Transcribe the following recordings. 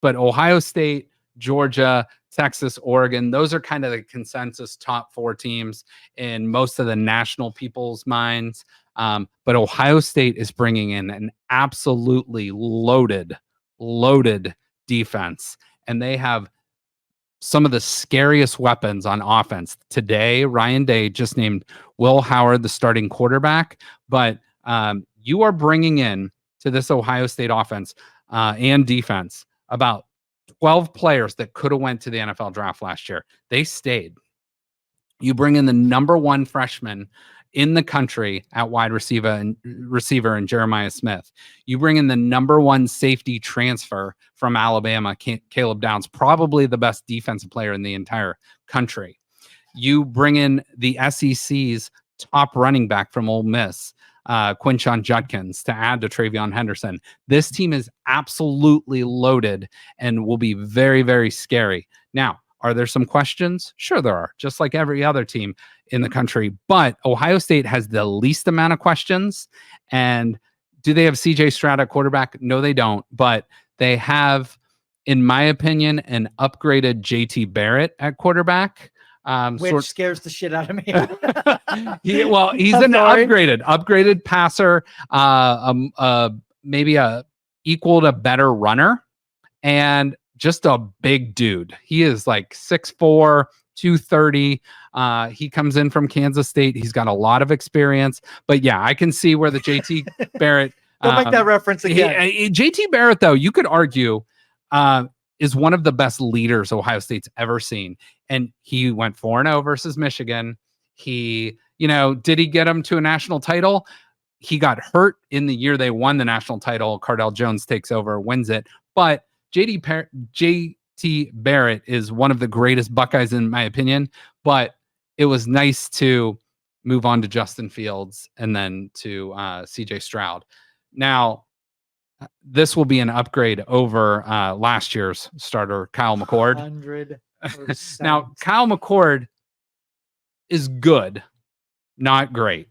but Ohio State, Georgia, Texas, Oregon, those are kind of the consensus top 4 teams in most of the national people's minds. But Ohio State is bringing in an absolutely loaded defense, and they have some of the scariest weapons on offense. Today, Ryan Day just named Will Howard the starting quarterback, but you are bringing in to this Ohio State offense and defense about 12 players that could have went to the NFL draft last year. They stayed. You bring in the number 1 freshman in the country at wide receiver and Jeremiah Smith. You bring in the number 1 safety transfer from Alabama, Caleb Downs, probably the best defensive player in the entire country. You bring in the SEC's top running back from Ole Miss, Quinshon Judkins, to add to Travion Henderson. This team is absolutely loaded and will be very, very scary. Now, are there some questions? Sure there are, just like every other team in the country. But Ohio State has the least amount of questions. And do they have CJ Stroud at quarterback? No, they don't. But they have, in my opinion, an upgraded JT Barrett at quarterback. Which scares the shit out of me. He's an upgraded passer, maybe a equal to better runner, and just a big dude. He is like 6'4", 230. He comes in from Kansas State. He's got a lot of experience. But yeah, I can see where the JT Barrett. Don't make that reference again. JT Barrett, though, you could argue, is one of the best leaders Ohio State's ever seen. And he went 4-0 versus Michigan. Did he get him to a national title? He got hurt in the year they won the national title. Cardell Jones takes over, wins it. But JT Barrett is one of the greatest Buckeyes in my opinion, but it was nice to move on to Justin Fields and then to CJ Stroud. Now, this will be an upgrade over last year's starter, Kyle McCord. 100%. Now, Kyle McCord is good, not great.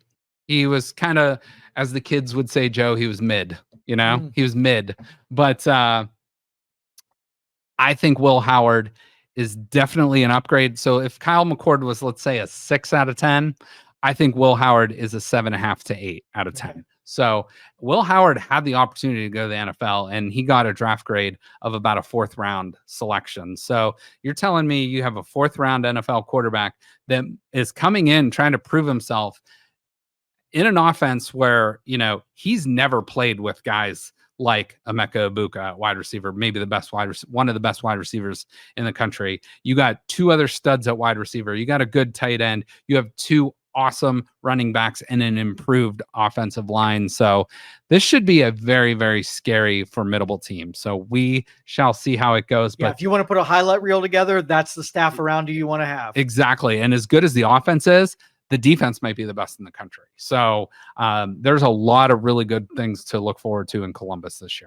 He was kind of, as the kids would say, Joe, he was mid, he was mid. But I think Will Howard is definitely an upgrade. So if Kyle McCord was, let's say, a 6 out of 10, I think Will Howard is a 7.5 to 8 out of 10. Okay. So Will Howard had the opportunity to go to the NFL, and he got a draft grade of about a 4th round selection. So you're telling me you have a 4th round NFL quarterback that is coming in trying to prove himself in an offense where, he's never played with guys like Emeka Egbuka at wide receiver, maybe one of the best wide receivers in the country. You got 2 other studs at wide receiver. You got a good tight end. You have 2 awesome running backs and an improved offensive line. So this should be a very, very scary, formidable team. So we shall see how it goes. Yeah, but if you want to put a highlight reel together, that's the staff around you want to have. Exactly. And as good as the offense is, the defense might be the best in the country. So there's a lot of really good things to look forward to in Columbus this year.